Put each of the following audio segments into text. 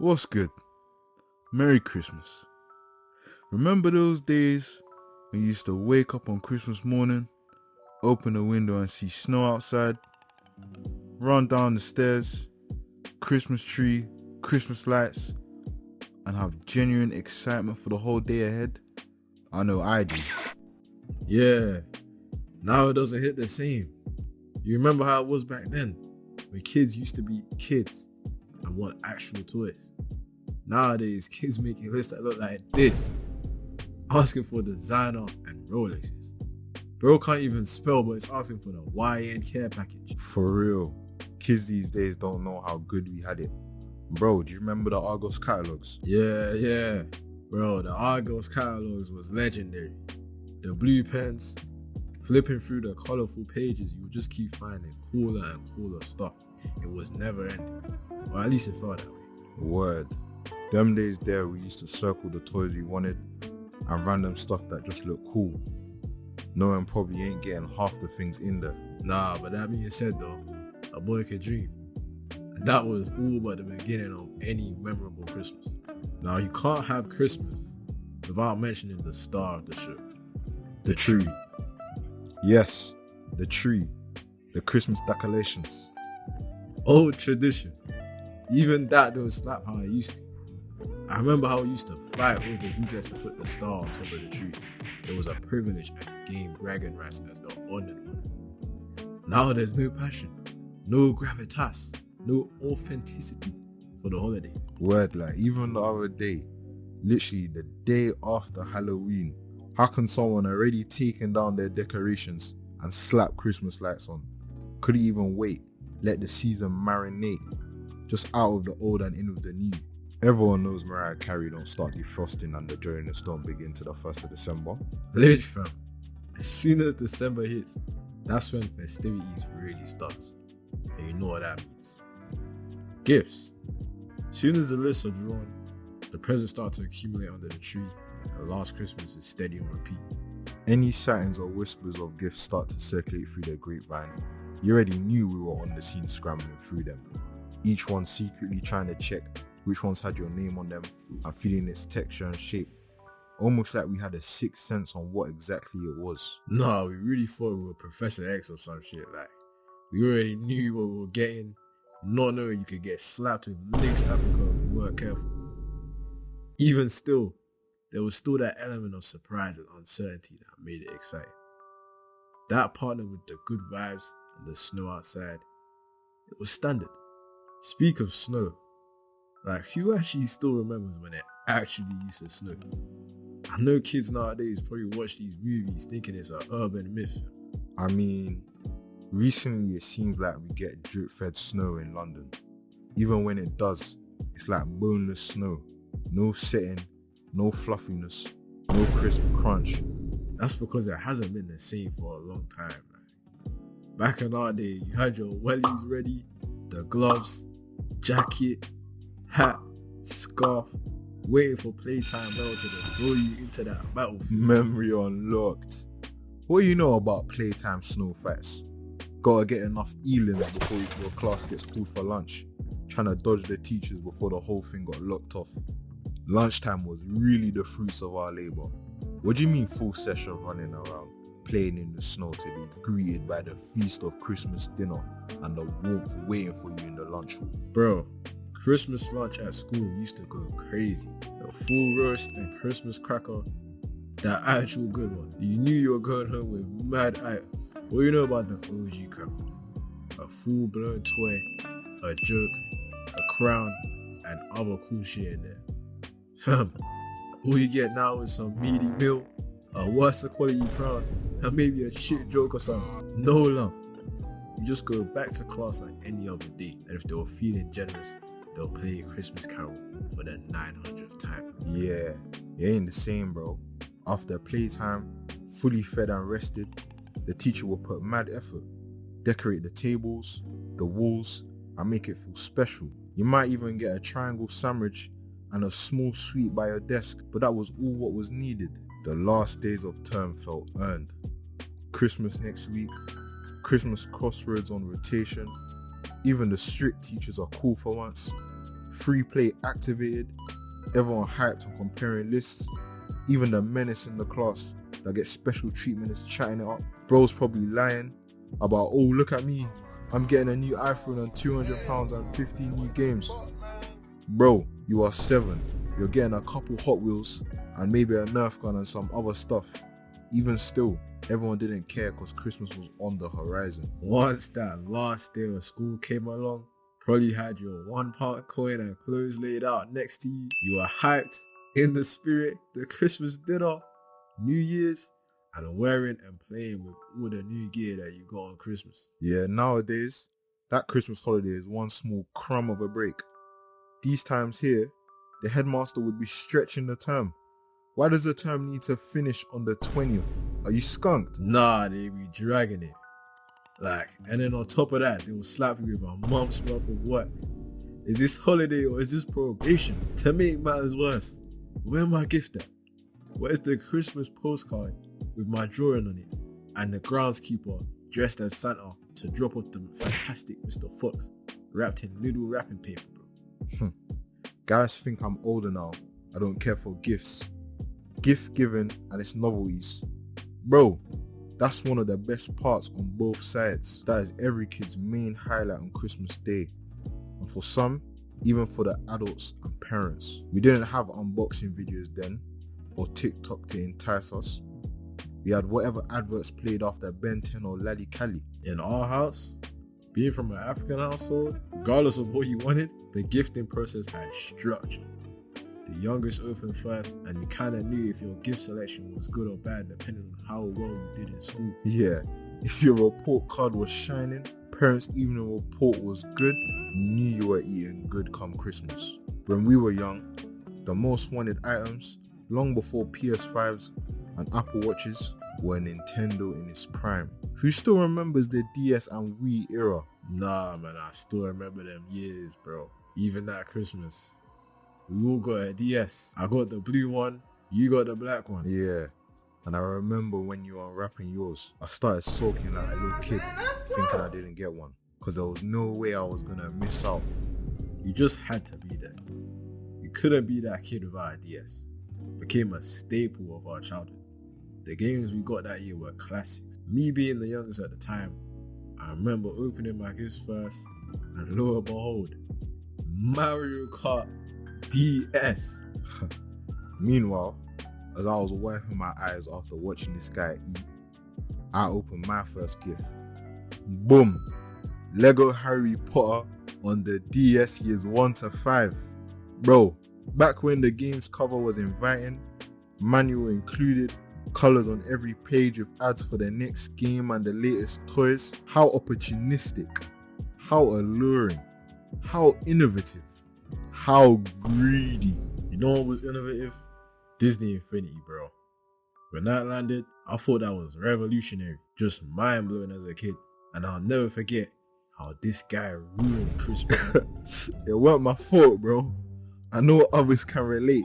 What's good? Merry Christmas. Remember those days when you used to wake up on Christmas morning, open the window and see snow outside, run down the stairs, Christmas tree, Christmas lights, and have genuine excitement for the whole day ahead? I know I do. Yeah, now it doesn't hit the same. You remember how it was back then, when kids used to be kids and want actual toys? Nowadays, kids making lists that look like this, asking for designer and Rolexes. Bro can't even spell, but it's asking for the YN care package. For real, kids these days don't know how good we had it. Bro, do you remember the Argos catalogs? Yeah. Bro, the Argos catalogs was legendary. The blue pens, flipping through the colorful pages, you would just keep finding cooler and cooler stuff. It was never ending. Or at least it felt that way. Word. Them days there, we used to circle the toys we wanted and random stuff that just looked cool, knowing probably ain't getting half the things in there. Nah, but that being said though, a boy could dream. And that was all but the beginning of any memorable Christmas. Now you can't have Christmas without mentioning the star of the show. The tree. Yes, the tree. The Christmas decorations. Old tradition. Even that don't slap how I used to. I remember how we used to fight over who gets to put the star on top of the tree. It was a privilege and a game bragging rights as the honored one. Now there's no passion, no gravitas, no authenticity for the holiday. Word, like even the other day, literally the day after Halloween, how can someone already taken down their decorations and slap Christmas lights on? Couldn't even wait, let the season marinate, just out of the old and in with the new. Everyone knows Mariah Carey don't start defrosting and the joy in the storm begin to the 1st of December. Literally fam, as soon as December hits, that's when festivities really starts. And you know what that means. Gifts. As soon as the lists are drawn, the presents start to accumulate under the tree, and Last Christmas is steady on repeat. Any sightings or whispers of gifts start to circulate through the grapevine. You already knew we were on the scene scrambling through them. Each one secretly trying to check which ones had your name on them and feeling its texture and shape. Almost like we had a sixth sense on what exactly it was. Nah, we really thought we were Professor X or some shit. Like, we already knew what we were getting, not knowing you could get slapped with Lynx Africa if you weren't careful. Even still, there was still that element of surprise and uncertainty that made it exciting. That partnered with the good vibes and the snow outside, it was standard. Speak of snow, like who actually still remembers when it actually used to snow? I know kids nowadays probably watch these movies thinking it's an urban myth. I mean, recently it seems like we get drip-fed snow in London. Even when it does, it's like boneless snow. No setting, no fluffiness, no crisp crunch. That's because it hasn't been the same for a long time. Like, back in our day, you had your wellies ready, the gloves, jacket, hat, scarf, waiting for playtime bell to throw you into that battlefield. Memory unlocked. What do you know about playtime snow fights? Gotta get enough elims before your class gets called for lunch. Trying to dodge the teachers before the whole thing got locked off. Lunchtime was really the fruits of our labour. What do you mean full session running around, playing in the snow to be greeted by the feast of Christmas dinner and the warmth waiting for you in the lunch hall? Bro, Christmas lunch at school used to go crazy. The full roast and Christmas cracker, that actual good one. You knew you were going home with mad items. What do you know about the OG cracker? A full-blown toy, a joke, a crown, and other cool shit in there. Fam, all you get now is some meaty meal, a worse quality crown, and maybe a shit joke or something. No love. You just go back to class like any other day, and if they were feeling generous, they'll play a Christmas Carol for the 900th time. Yeah, it ain't the same, bro. After playtime, fully fed and rested, the teacher will put mad effort, decorate the tables, the walls, and make it feel special. You might even get a triangle sandwich and a small sweet by your desk, but that was all what was needed. The last days of term felt earned. Christmas next week, Christmas crossroads on rotation. Even the strict teachers are cool for once. Free play activated, everyone hyped on comparing lists, even the menace in the class that gets special treatment is chatting it up. Bro's probably lying about, oh look at me, I'm getting a new iPhone and £200 and 15 new games. Bro, you are 7, you're getting a couple Hot Wheels and maybe a Nerf gun and some other stuff. Even still, everyone didn't care because Christmas was on the horizon. Once that last day of school came along, probably had your £1 coin and clothes laid out next to you. You were hyped, in the spirit, the Christmas dinner, New Year's, and wearing and playing with all the new gear that you got on Christmas. Yeah, nowadays, that Christmas holiday is one small crumb of a break. These times here, the headmaster would be stretching the term. Why does the term need to finish on the 20th? Are you skunked? Nah, they be dragging it. And then on top of that, they will slap you with a month's worth of work. Is this holiday or is this probation? To make matters worse, where my gift at? Where's the Christmas postcard with my drawing on it? And the groundskeeper dressed as Santa to drop off the fantastic Mr. Fox, wrapped in little wrapping paper, bro. Guys think I'm older now. I don't care for gifts. Gift giving and its novelties. Bro, that's one of the best parts on both sides. That is every kid's main highlight on Christmas Day. And for some, even for the adults and parents. We didn't have unboxing videos then, or TikTok to entice us. We had whatever adverts played after Ben 10 or Lally Cali. In our house, being from an African household, regardless of what you wanted, the gifting process had structure. The youngest opened first, and you kinda knew if your gift selection was good or bad depending on how well you did in school. Yeah, if your report card was shining, parents' evening report was good, you knew you were eating good come Christmas. When we were young, the most wanted items, long before PS5s and Apple Watches, were Nintendo in its prime. Who still remembers the DS and Wii era? Nah, man, I still remember them years, bro. Even that Christmas. We all got a DS. I got the blue one, you got the black one. Yeah, and I remember when you were unwrapping yours, I started sulking like a little kid, thinking I didn't get one, because there was no way I was gonna miss out. You just had to be there. You couldn't be that kid without a DS. It became a staple of our childhood. The games we got that year were classics. Me being the youngest at the time, I remember opening my gifts first, and lo and behold, Mario Kart DS. Meanwhile, as I was wiping my eyes after watching this guy eat, I opened my first gift. Boom! Lego Harry Potter on the DS years 1 to 5. Bro, back when the game's cover was inviting, manual included, colors on every page with ads for the next game and the latest toys, how opportunistic, how alluring, how innovative, how greedy. You know what was innovative? Disney Infinity, bro. When that landed, I thought that was revolutionary, just mind-blowing as a kid. And I'll never forget how this guy ruined Christmas. It weren't my fault, bro. I know others can relate.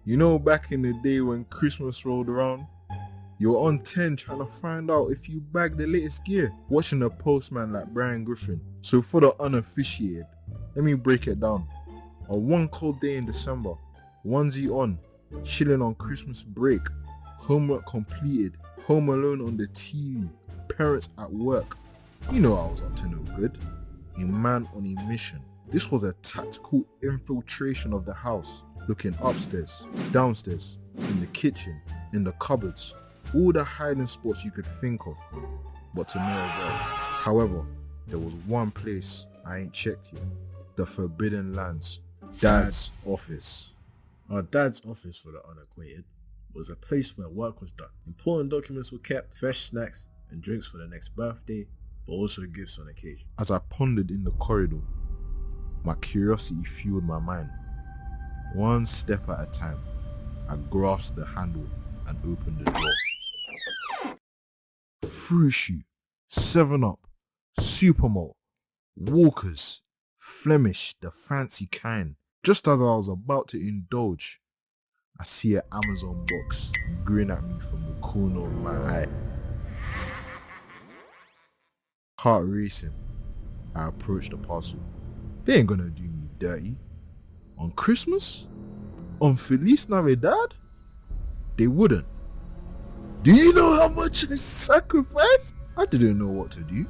You know, back in the day when Christmas rolled around, you were on 10 trying to find out if you bagged the latest gear, watching a postman like Brian Griffin. So for the uninitiated, let me break it down. On one cold day in December, onesie on, chilling on Christmas break, homework completed, home alone on the TV, parents at work. You know I was up to no good. A man on a mission. This was a tactical infiltration of the house, looking upstairs, downstairs, in the kitchen, in the cupboards, all the hiding spots you could think of, but to no avail. However, there was one place I ain't checked yet. The Forbidden Lands. Dad's office. Our dad's office, for the unacquainted, was a place where work was done. Important documents were kept, fresh snacks and drinks for the next birthday, but also gifts on occasion. As I pondered in the corridor, my curiosity fueled my mind. One step at a time, I grasped the handle and opened the door. Fruit Shoot, 7-Up, Supermalt, Walkers, Flemish, the fancy kind. Just as I was about to indulge, I see an Amazon box grin at me from the corner of my eye. Heart racing, I approached the parcel. They ain't gonna do me dirty. On Christmas? On Feliz Navidad? They wouldn't. Do you know how much I sacrificed? I didn't know what to do.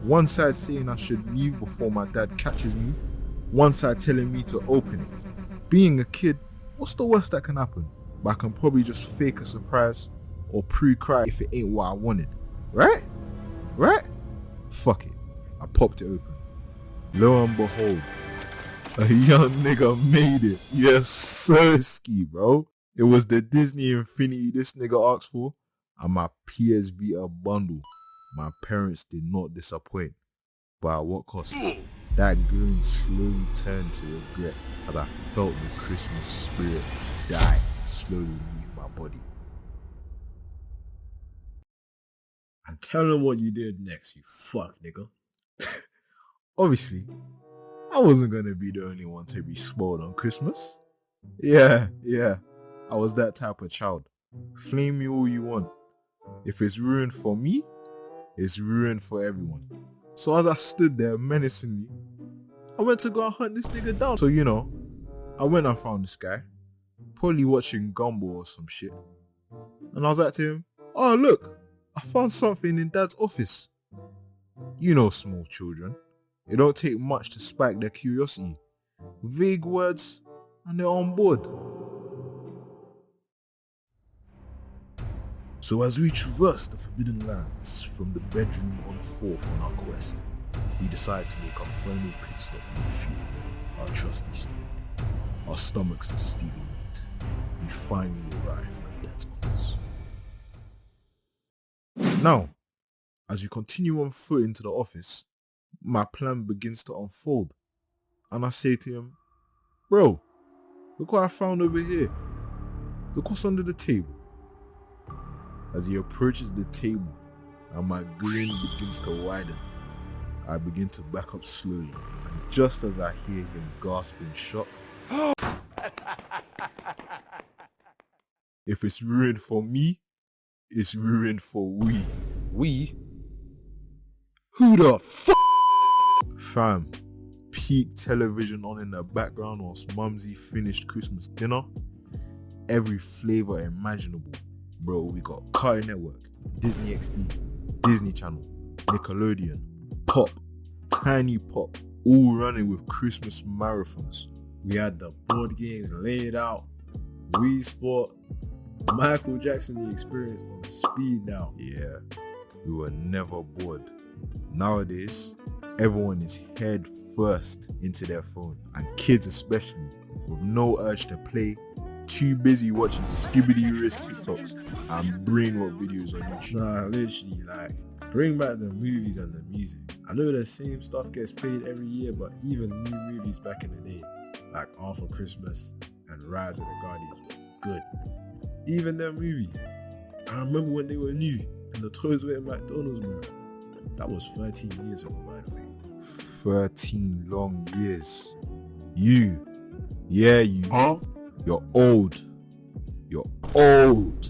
One side saying I should leave before my dad catches me, one side telling me to open it. Being a kid, what's the worst that can happen? But I can probably just fake a surprise or pre-cry if it ain't what I wanted. Right? Right? Fuck it. I popped it open. Lo and behold, a young nigga made it. Yes, sir, ski, bro. It was the Disney Infinity this nigga asked for and my PS Vita bundle. My parents did not disappoint. But at what cost? That grin slowly turned to regret as I felt the Christmas spirit die and slowly leave my body. And tell them what you did next, you fuck nigga. Obviously, I wasn't gonna be the only one to be spoiled on Christmas. Yeah, I was that type of child. Flame me all you want. If it's ruined for me, it's ruined for everyone. So as I stood there menacingly, I went to go and hunt this nigga down. So I went and found this guy, probably watching Gumball or some shit. And I was like to him, oh look, I found something in dad's office. You know small children. It don't take much to spike their curiosity. Vague words and they're on board. So as we traverse the Forbidden Lands from the bedroom on 4th on our quest, we decide to make our final pit stop in the fuel, our trusty steed. Our stomachs are steaming meat. We finally arrive at Dad's office. Now, as we continue on foot into the office, my plan begins to unfold. And I say to him, bro, look what I found over here. Look what's under the table. As he approaches the table and my grin begins to widen, I begin to back up slowly. And just as I hear him gasp in shock, if it's ruined for me, it's ruined for we. We? Who the f***? Fam, peak television on in the background whilst Mumsy finished Christmas dinner. Every flavor imaginable. Bro, we got Cartoon Network, Disney XD, Disney Channel, Nickelodeon, Pop, Tiny Pop, all running with Christmas marathons. We had the board games laid out, Wii Sport, Michael Jackson the Experience on speed now. Yeah, we were never bored. Nowadays, everyone is head first into their phone, and kids especially, with no urge to play, too busy watching Skibbity wrist TikToks and brain rot videos on YouTube. Nah, literally, like, bring back the movies and the music. I know the same stuff gets played every year, but even new movies back in the day, like Arthur Christmas and Rise of the Guardians, were good. Even their movies. I remember when they were new and the toys were in McDonald's movie. That was 13 years ago, by the way. 13 long years. You. Huh? You're old. You're old.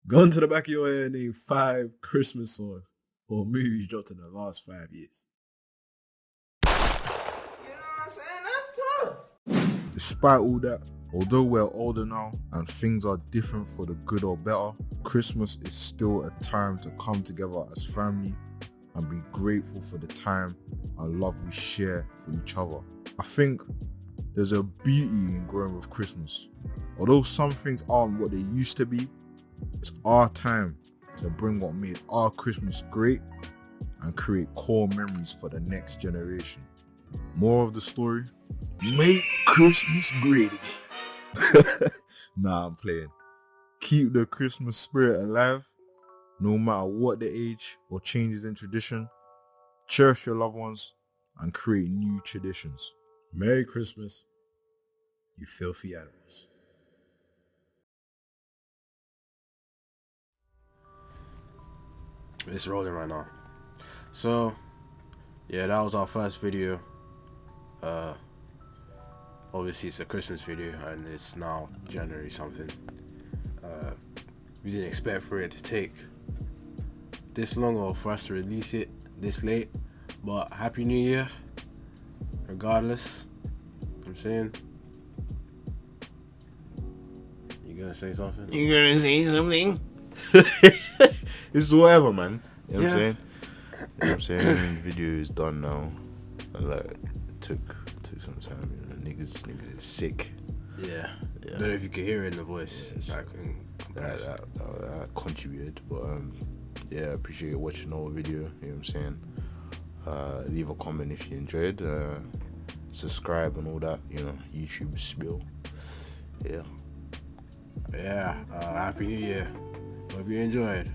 Gun to the back of your head, name 5 Christmas songs or movies dropped in the last 5 years. You know what I'm saying? That's tough. Despite all that, although we're older now and things are different for the good or better, Christmas is still a time to come together as family and be grateful for the time and love we share for each other. I think there's a beauty in growing with Christmas. Although some things aren't what they used to be, it's our time to bring what made our Christmas great and create core memories for the next generation. More of the story, make Christmas great again. Nah, I'm playing. Keep the Christmas spirit alive, no matter what the age or changes in tradition. Cherish your loved ones and create new traditions. Merry Christmas, you filthy animals. It's rolling right now. So, yeah, that was our first video. obviously it's a Christmas video and it's now January something. We didn't expect for it to take this long or for us to release it this late, but Happy New Year regardless. I'm saying, you gonna say something? You gonna say something? It's whatever, man. You know what I'm saying? You know what I'm saying? Video is done now. Like, it took some time. You know, niggas is sick. Yeah. I don't know if you can hear it in the voice. Like, That contributed, but yeah, I appreciate you watching the whole video. You know what I'm saying? Leave a comment if you enjoyed. Subscribe and all that. You know, YouTube spill. Yeah. Happy New Year. Hope you enjoyed.